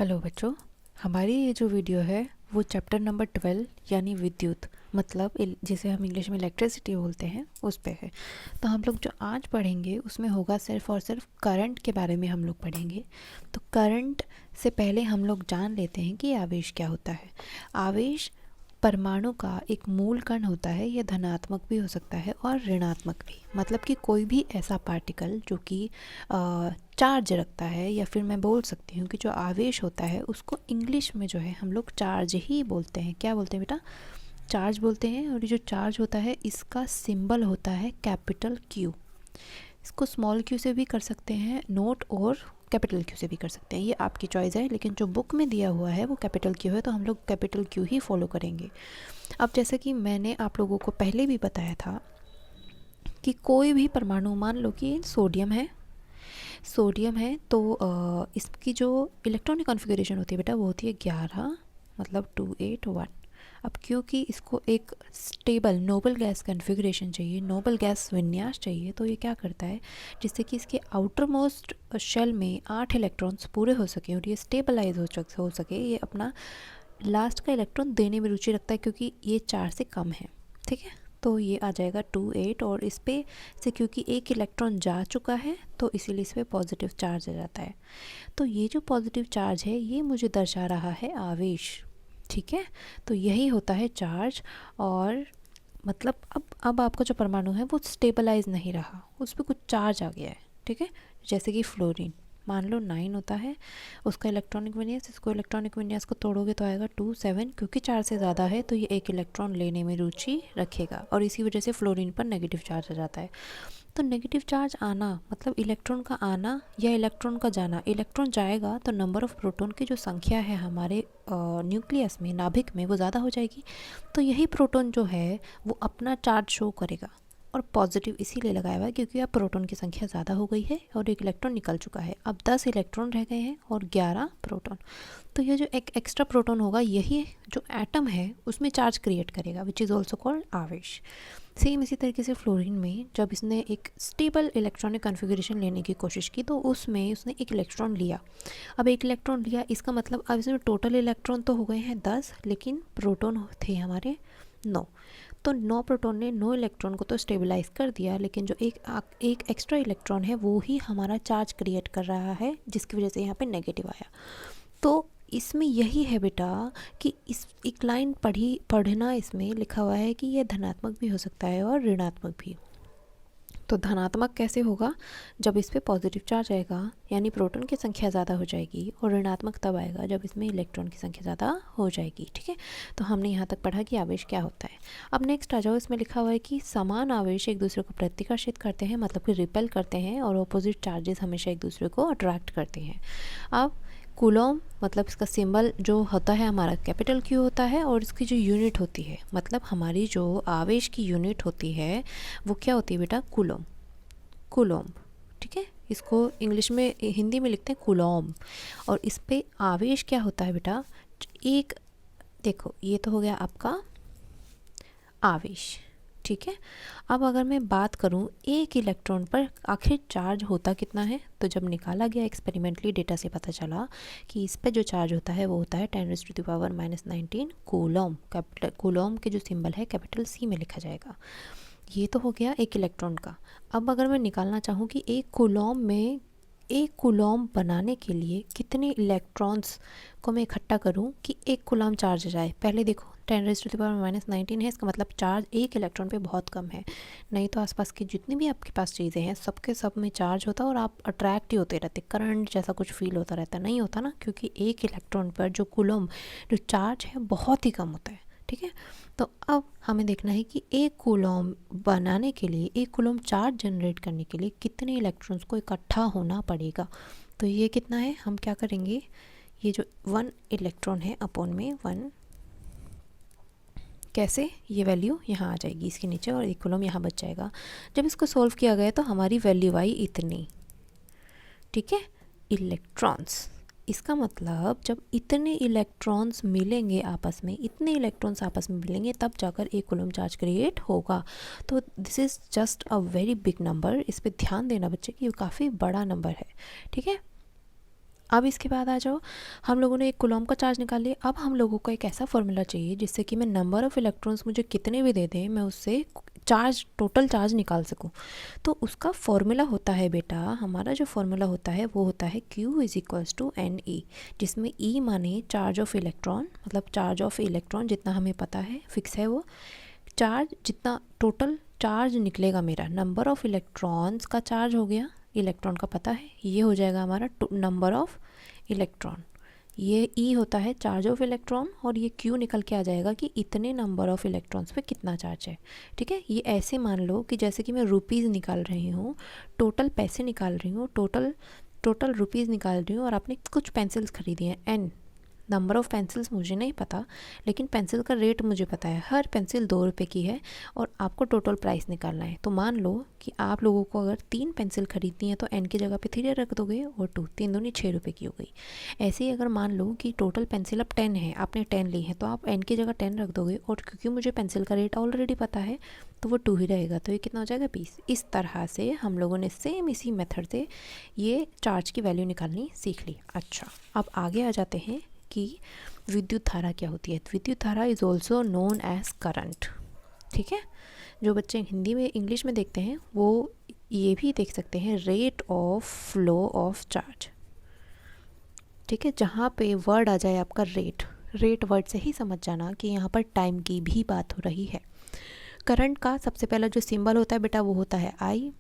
Hello बच्चों, हमारी ये जो वीडियो है वो चैप्टर नंबर 12 यानी विद्युत मतलब जिसे हम इंग्लिश में इलेक्ट्रिसिटी बोलते हैं उस पे है। तो हम लोग जो आज पढ़ेंगे उसमें होगा सिर्फ और सिर्फ करंट के बारे में हम लोग पढ़ेंगे। तो करंट से पहले हम लोग जान लेते हैं कि आवेश क्या होता है। आवेश परमाणु का एक मूल कण होता है। यह धनात्मक भी हो सकता है और ऋणात्मक भी, मतलब कि कोई भी ऐसा पार्टिकल जो कि चार्ज रखता है, या फिर मैं बोल सकती हूँ कि जो आवेश होता है उसको इंग्लिश में जो है हम लोग चार्ज ही बोलते हैं। क्या बोलते हैं बेटा? चार्ज बोलते हैं। और ये जो चार्ज होता है इसका सिंबल होता है कैपिटल क्यू। इसको स्मॉल क्यू से भी कर सकते हैं नोट, और कैपिटल क्यू से भी कर सकते हैं, ये आपकी चॉइस है। लेकिन जो बुक में दिया हुआ है वो कैपिटल क्यू है, तो हम लोग कैपिटल क्यू ही फॉलो करेंगे। अब जैसे कि मैंने आप लोगों को पहले भी बताया था कि कोई भी परमाणु, मान लो कि सोडियम है तो इसकी जो इलेक्ट्रॉनिक कॉन्फ़िगरेशन होती है बेटा वो होती है 11, मतलब 281। अब क्योंकि इसको एक स्टेबल नोबल गैस कॉन्फ़िगरेशन चाहिए, नोबल गैस विन्यास चाहिए, तो ये क्या करता है, जिससे कि इसके आउटर मोस्ट शेल में 8 इलेक्ट्रॉन्स पूरे हो सके और ये स्टेबलाइज हो सके, ये अपना लास्ट का इलेक्ट्रॉन देने में रुचि रखता है क्योंकि ये 4 से कम है। ठीक है, तो ये आ जाएगा 28, और इस पे से क्योंकि एक इलेक्ट्रॉन जा चुका है तो इसीलिए इस पर पॉजिटिव चार्ज आ जाता है। तो ये जो पॉजिटिव चार्ज है ये मुझे दर्शा रहा है आवेश। ठीक है, तो यही होता है चार्ज। और मतलब अब आपका जो परमाणु है वो स्टेबलाइज नहीं रहा, उस पर कुछ चार्ज आ गया है। ठीक है, जैसे कि फ्लोरीन मान लो 9 होता है उसका इलेक्ट्रॉनिक विन्यास, इसको इलेक्ट्रॉनिक विन्यास को तोड़ोगे तो आएगा 2 7, क्योंकि 4 से ज़्यादा है तो ये एक इलेक्ट्रॉन लेने में रुचि रखेगा, और इसी वजह से फ्लोरीन पर नेगेटिव चार्ज आ जाता है। तो नेगेटिव चार्ज आना मतलब इलेक्ट्रॉन का आना या इलेक्ट्रॉन का जाना। इलेक्ट्रॉन जाएगा तो नंबर ऑफ़ प्रोटॉन की जो संख्या है हमारे न्यूक्लियस में, नाभिक में, वो ज़्यादा हो जाएगी। तो यही प्रोटॉन जो है वो अपना चार्ज शो करेगा, और पॉजिटिव इसीलिए लगाया हुआ है क्योंकि अब प्रोटॉन की संख्या ज़्यादा हो गई है और एक इलेक्ट्रॉन निकल चुका है। अब 10 इलेक्ट्रॉन रह गए हैं और 11 प्रोटॉन। तो ये जो एक एक्स्ट्रा प्रोटॉन होगा यही जो एटम है उसमें चार्ज क्रिएट करेगा, विच इज़ ऑल्सो कॉल्ड आवेश। सेम इसी तरीके से फ्लोरीन में जब इसने एक स्टेबल इलेक्ट्रॉनिक कॉन्फ़िगरेशन लेने की कोशिश की तो उसमें उसने एक इलेक्ट्रॉन लिया। अब एक इलेक्ट्रॉन लिया, इसका मतलब अब इसमें टोटल इलेक्ट्रॉन तो हो गए हैं 10, लेकिन प्रोटॉन थे हमारे 9। तो 9 प्रोटॉन ने 9 इलेक्ट्रॉन को तो स्टेबलाइज कर दिया, लेकिन जो एक एक्स्ट्रा इलेक्ट्रॉन है वो ही हमारा चार्ज क्रिएट कर रहा है, जिसकी वजह से यहाँ पे नेगेटिव आया। तो इसमें यही है बेटा कि इस एक लाइन पढ़ना इसमें लिखा हुआ है कि यह धनात्मक भी हो सकता है और ऋणात्मक भी। तो धनात्मक कैसे होगा? जब इस पे पॉजिटिव चार्ज आएगा यानी प्रोटॉन की संख्या ज़्यादा हो जाएगी, और ऋणात्मक तब आएगा जब इसमें इलेक्ट्रॉन की संख्या ज़्यादा हो जाएगी। ठीक है, तो हमने यहाँ तक पढ़ा कि आवेश क्या होता है। अब नेक्स्ट आ जाओ, इसमें लिखा हुआ है कि समान आवेश एक दूसरे को प्रतिकर्षित करते हैं, मतलब कि रिपेल करते हैं, और ऑपोजिट चार्जेस हमेशा एक दूसरे को अट्रैक्ट करते हैं। अब कूलॉम मतलब इसका सिंबल जो होता है हमारा कैपिटल क्यू होता है, और इसकी जो यूनिट होती है, मतलब हमारी जो आवेश की यूनिट होती है वो क्या होती है बेटा? कूलॉम। कूलॉम, ठीक है, इसको इंग्लिश में हिंदी में लिखते हैं कूलॉम। और इस पे आवेश क्या होता है बेटा? एक देखो, ये तो हो गया आपका आवेश। ठीक है, अब अगर मैं बात करूं एक इलेक्ट्रॉन पर आखिर चार्ज होता कितना है, तो जब निकाला गया एक्सपेरिमेंटली डेटा से पता चला कि इस पर जो चार्ज होता है वो होता है 10⁻⁻19 कूलॉम। कैपिटल कूलॉम के जो सिंबल है कैपिटल सी में लिखा जाएगा। ये तो हो गया एक इलेक्ट्रॉन का। अब अगर मैं निकालना चाहूँ कि एक कूलॉम बनाने के लिए कितने इलेक्ट्रॉन्स को मैं इकट्ठा करूं कि एक कूलॉम चार्ज आ जाए। पहले देखो 10⁻⁻19 है, इसका मतलब चार्ज एक इलेक्ट्रॉन पे बहुत कम है। नहीं तो आसपास की जितनी भी आपके पास चीज़ें हैं सबके सब में चार्ज होता है और आप अट्रैक्ट ही होते रहते, करंट जैसा कुछ फील होता रहता। नहीं होता ना, क्योंकि एक इलेक्ट्रॉन पर जो कूलॉम जो चार्ज है बहुत ही कम होता है। ठीक है, तो अब हमें देखना है कि एक कूलॉम बनाने के लिए, एक कूलॉम चार्ज जनरेट करने के लिए कितने इलेक्ट्रॉन्स को इकट्ठा होना पड़ेगा। तो ये कितना है, हम क्या करेंगे, ये जो 1 इलेक्ट्रॉन है अपॉन में 1, कैसे, ये वैल्यू यहाँ आ जाएगी इसके नीचे और एक कूलॉम यहाँ बच जाएगा। जब इसको सॉल्व किया गया तो हमारी वैल्यू आई इतनी। ठीक है, इलेक्ट्रॉन्स, इसका मतलब जब इतने इलेक्ट्रॉन्स मिलेंगे आपस में, इतने इलेक्ट्रॉन्स आपस में मिलेंगे तब जाकर एक कूलॉम चार्ज क्रिएट होगा। तो this is just a very big number. इस पे ध्यान देना बच्चे कि ये काफ़ी बड़ा नंबर है। ठीक है, अब इसके बाद आ जाओ, हम लोगों ने एक कूलॉम का चार्ज निकाल लिया। अब हम लोगों को एक ऐसा फॉर्मूला चाहिए जिससे कि मैं नंबर ऑफ़ इलेक्ट्रॉन्स मुझे कितने भी दे दें, मैं उससे चार्ज, टोटल चार्ज निकाल सकूं। तो उसका फॉर्मूला होता है बेटा, हमारा जो फॉर्मूला होता है वो होता है Q is equals to NE, जिसमें E माने चार्ज ऑफ इलेक्ट्रॉन, मतलब चार्ज ऑफ इलेक्ट्रॉन जितना हमें पता है फिक्स है वो चार्ज, जितना टोटल चार्ज निकलेगा मेरा, नंबर ऑफ़ इलेक्ट्रॉन्स का चार्ज हो गया, इलेक्ट्रॉन का पता है, ये हो जाएगा हमारा नंबर ऑफ़ इलेक्ट्रॉन। ये E होता है चार्ज ऑफ इलेक्ट्रॉन, और ये Q निकल के आ जाएगा कि इतने नंबर ऑफ़ इलेक्ट्रॉन्स पे कितना चार्ज है। ठीक है, ये ऐसे मान लो कि जैसे कि मैं रुपीज़ निकाल रही हूँ, टोटल पैसे निकाल रही हूँ, टोटल रुपीज़ निकाल रही हूँ, और आपने कुछ पेंसिल्स खरीदी हैं N, नंबर ऑफ़ पेंसिल्स मुझे नहीं पता, लेकिन पेंसिल का रेट मुझे पता है, हर पेंसिल 2 रुपये की है, और आपको टोटल प्राइस निकालना है। तो मान लो कि आप लोगों को अगर 3 पेंसिल खरीदनी है तो n की जगह पे 3 रख दोगे, और 2, 3 दूनी 6 रुपये की हो गई। ऐसे ही अगर मान लो कि टोटल पेंसिल अब 10 है, आपने 10 ली है, तो आप n की जगह 10 रख दोगे, और क्योंकि मुझे पेंसिल का रेट ऑलरेडी पता है तो वो 2 ही रहेगा, तो ये कितना हो जाएगा 20। इस तरह से हम लोगों ने सेम इसी मेथड से ये चार्ज की वैल्यू निकालनी सीख ली। अच्छा, अब आगे आ जाते हैं कि विद्युत धारा क्या होती है। विद्युत धारा is also known as current. ठीक है, जो बच्चे हिंदी में इंग्लिश में देखते हैं वो ये भी देख सकते हैं rate of flow of charge. ठीक है, जहाँ पे वर्ड आ जाए आपका रेट वर्ड से ही समझ जाना कि यहाँ पर टाइम की भी बात हो रही है। करंट का सबसे पहला जो सिंबल होता है बेटा वो होता है आई।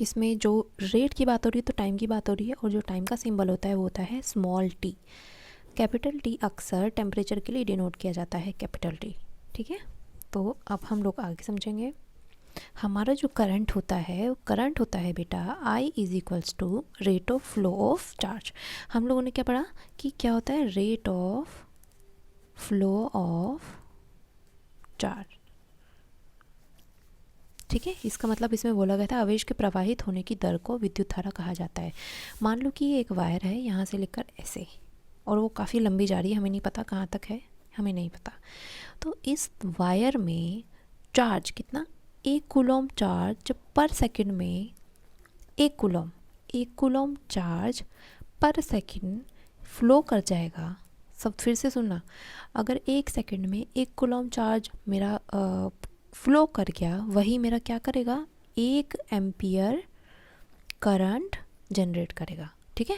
इसमें जो रेट की बात हो रही है तो टाइम की बात हो रही है, और जो टाइम का सिंबल होता है वो होता है स्मॉल टी। कैपिटल टी अक्सर टेम्परेचर के लिए डिनोट किया जाता है, कैपिटल टी। ठीक है, तो अब हम लोग आगे समझेंगे। हमारा जो करंट होता है वो करंट होता है बेटा I is equals to rate of flow of charge. हम लोगों ने क्या पढ़ा कि क्या होता है rate of flow of charge. ठीक है, इसका मतलब इसमें बोला गया था आवेश के प्रवाहित होने की दर को विद्युत धारा कहा जाता है। मान लो कि ये एक वायर है, यहाँ से लेकर ऐसे, और वो काफ़ी लंबी जा रही है, हमें नहीं पता कहाँ तक है, हमें नहीं पता। तो इस वायर में चार्ज कितना, 1 कूलॉम चार्ज, जब पर सेकंड में 1 कूलॉम चार्ज पर सेकंड फ्लो कर जाएगा। सब फिर से सुनना, अगर 1 सेकंड में 1 कूलॉम चार्ज मेरा फ्लो कर गया, वही मेरा क्या करेगा, 1 एम्पियर करंट जनरेट करेगा। ठीक है,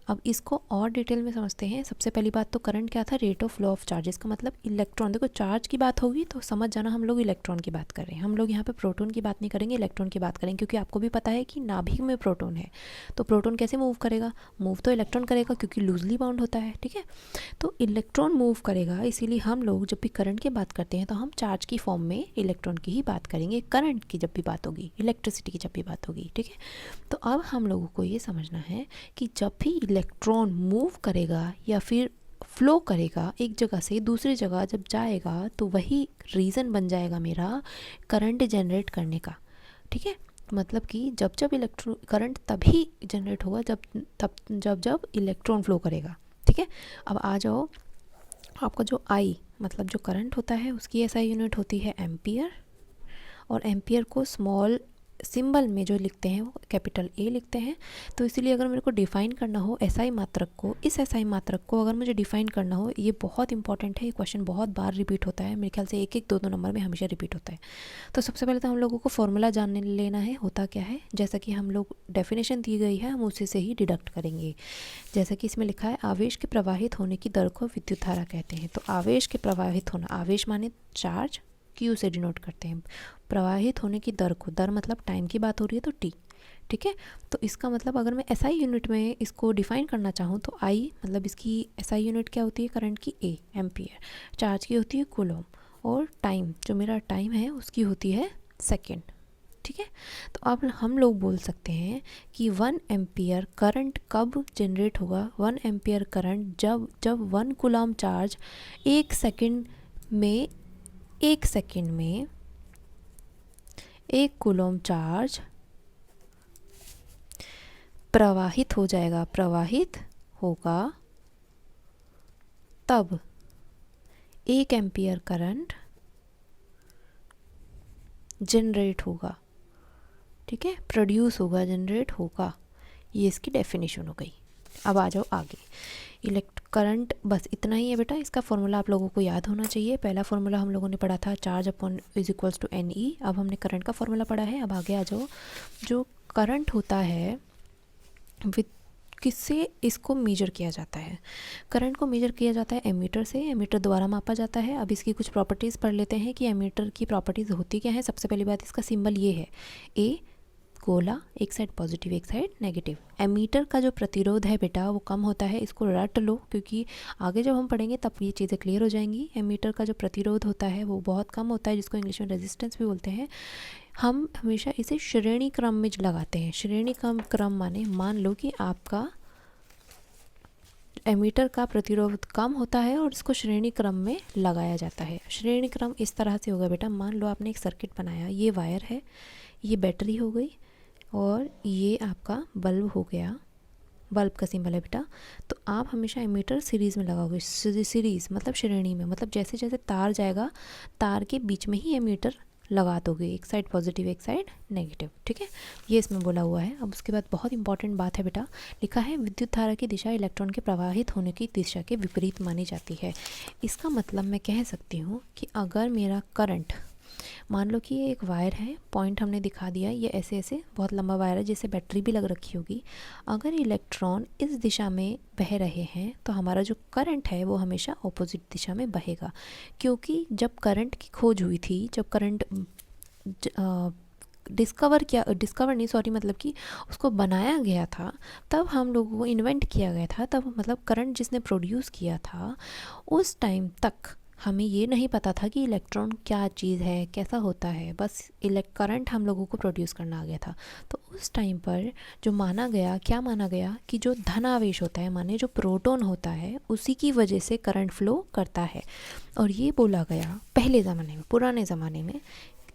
अब इसको और डिटेल में समझते हैं। सबसे पहली बात तो करंट क्या था, rate of flow of charges का मतलब इलेक्ट्रॉन। देखो चार्ज की बात होगी तो समझ जाना हम लोग इलेक्ट्रॉन की बात कर रहे हैं, हम लोग यहाँ पे प्रोटॉन की बात नहीं करेंगे, इलेक्ट्रॉन की बात करेंगे, क्योंकि आपको भी पता है कि नाभिक में प्रोटॉन है, तो प्रोटॉन कैसे मूव करेगा, मूव तो इलेक्ट्रॉन करेगा क्योंकि लूजली बाउंड होता है। ठीक है, तो इलेक्ट्रॉन मूव करेगा, इसीलिए हम लोग जब भी करंट की बात करते हैं तो हम चार्ज की फॉर्म में इलेक्ट्रॉन की ही बात करेंगे, करंट की जब भी बात होगी, इलेक्ट्रिसिटी की जब भी बात होगी। ठीक है, तो अब हम लोगों को ये समझना है कि जब भी इलेक्ट्रॉन मूव करेगा या फिर फ्लो करेगा एक जगह से दूसरी जगह जब जाएगा, तो वही रीज़न बन जाएगा मेरा करंट जनरेट करने का। ठीक है, मतलब कि जब जब इलेक्ट्रॉन करंट तभी जनरेट होगा जब इलेक्ट्रॉन फ्लो करेगा। ठीक है, अब आ जाओ, आपका जो आई मतलब जो करंट होता है उसकी एसआई यूनिट होती है एम्पियर, और एम्पियर को स्मॉल सिंबल में जो लिखते हैं वो कैपिटल ए लिखते हैं। तो इसीलिए अगर मेरे को डिफ़ाइन करना हो एसआई मात्रक को, इस एसआई मात्रक को अगर मुझे डिफ़ाइन करना हो, ये बहुत इंपॉर्टेंट है, ये क्वेश्चन बहुत बार रिपीट होता है, मेरे ख्याल से 1-1, 2-2 नंबर में हमेशा रिपीट होता है। तो सबसे पहले तो हम लोगों को फॉर्मूला जान लेना है होता क्या है, जैसा कि हम लोग डेफिनेशन दी गई है हम उसी से ही डिडक्ट करेंगे। जैसा कि इसमें लिखा है आवेश के प्रवाहित होने की दर को विद्युत धारा कहते हैं। तो आवेश के प्रवाहित होना, आवेश माने चार्ज, क्यू से डिनोट करते हैं, प्रवाहित होने की दर को, दर मतलब टाइम की बात हो रही है तो टी। ठीक है, तो इसका मतलब अगर मैं एसआई यूनिट में इसको डिफाइन करना चाहूँ तो आई मतलब इसकी एसआई यूनिट क्या होती है, करंट की ए एम्पियर, चार्ज की होती है कूलॉम, और टाइम जो मेरा टाइम है उसकी होती है सेकेंड। ठीक है, तो अब हम लोग बोल सकते हैं कि 1 एम्पियर करंट कब जनरेट होगा, 1 एम्पियर करंट जब 1 कूलॉम चार्ज 1 सेकेंड में 1 कूलॉम चार्ज प्रवाहित हो जाएगा, प्रवाहित होगा, तब 1 एम्पियर करंट जनरेट होगा। ठीक है, प्रोड्यूस होगा, जनरेट होगा, ये इसकी डेफिनेशन हो गई। अब आ जाओ आगे। करंट बस इतना ही है बेटा, इसका फॉर्मूला आप लोगों को याद होना चाहिए। पहला फॉर्मूला हम लोगों ने पढ़ा था charge upon is equals to N E. अब हमने करंट का फॉर्मूला पढ़ा है। अब आगे आ जाओ। जो करंट होता है विथ किससे इसको मेजर किया जाता है? करंट को मेजर किया जाता है एमीटर से। एमीटर द्वारा मापा जाता है। अब इसकी कुछ प्रॉपर्टीज़ पढ़ लेते हैं कि एमीटर की प्रॉपर्टीज़ होती क्या है। सबसे पहली बात, इसका सिंबल ये है ए, गोला, एक साइड पॉजिटिव एक साइड नेगेटिव। एमीटर का जो प्रतिरोध है बेटा वो कम होता है, इसको रट लो क्योंकि आगे जब हम पढ़ेंगे तब ये चीज़ें क्लियर हो जाएंगी। एमीटर का जो प्रतिरोध होता है वो बहुत कम होता है, जिसको इंग्लिश में रेजिस्टेंस भी बोलते हैं। हम हमेशा इसे श्रेणी क्रम में लगाते हैं। श्रेणी क्रम माने मान लो कि आपका एमीटर का प्रतिरोध कम होता है और इसको श्रेणी क्रम में लगाया जाता है। श्रेणी क्रम इस तरह से होगा बेटा, मान लो आपने एक सर्किट बनाया, ये वायर है, ये बैटरी हो गई और ये आपका बल्ब हो गया। बल्ब का सिंबल है बेटा। तो आप हमेशा एमीटर सीरीज़ में लगाओगे। सीरीज़ मतलब श्रेणी में, मतलब जैसे जैसे तार जाएगा तार के बीच में ही एमीटर लगा दोगे, एक साइड पॉजिटिव एक साइड नेगेटिव। ठीक है, ये इसमें बोला हुआ है। अब उसके बाद बहुत इंपॉर्टेंट बात है बेटा, लिखा है विद्युत धारा की दिशा इलेक्ट्रॉन के प्रवाहित होने की दिशा के विपरीत मानी जाती है। इसका मतलब मैं कह सकती हूँ कि अगर मेरा करंट, मान लो कि ये एक वायर है, पॉइंट हमने दिखा दिया, ये ऐसे ऐसे बहुत लंबा वायर है जिससे बैटरी भी लग रखी होगी। अगर इलेक्ट्रॉन इस दिशा में बह रहे हैं तो हमारा जो करंट है वो हमेशा ऑपोजिट दिशा में बहेगा। क्योंकि जब करंट की खोज हुई थी, जब करंट डिस्कवर नहीं सॉरी मतलब कि उसको बनाया गया था, तब हम लोगों को इन्वेंट किया गया था, तब मतलब करंट जिसने प्रोड्यूस किया था उस टाइम तक हमें ये नहीं पता था कि इलेक्ट्रॉन क्या चीज़ है, कैसा होता है। बस करंट हम लोगों को प्रोड्यूस करना आ गया था। तो उस टाइम पर जो माना गया, क्या माना गया कि जो धनावेश होता है, माने जो प्रोटॉन होता है, उसी की वजह से करंट फ्लो करता है। और ये बोला गया पहले ज़माने में, पुराने ज़माने में,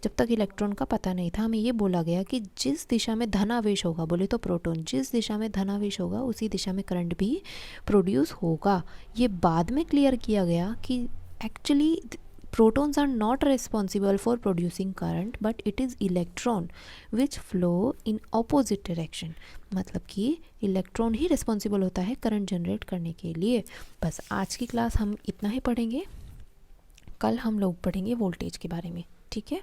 जब तक इलेक्ट्रॉन का पता नहीं था, हमें ये बोला गया कि जिस दिशा में धनावेश होगा, बोले तो प्रोटॉन, जिस दिशा में धनावेश होगा उसी दिशा में करंट भी प्रोड्यूस होगा। ये बाद में क्लियर किया गया कि actually protons are not responsible for producing current but it is electron which flow in opposite direction। मतलब कि इलेक्ट्रॉन ही रिस्पॉन्सिबल होता है करंट जनरेट करने के लिए। बस आज की क्लास हम इतना ही पढ़ेंगे, कल हम लोग पढ़ेंगे वोल्टेज के बारे में। ठीक है।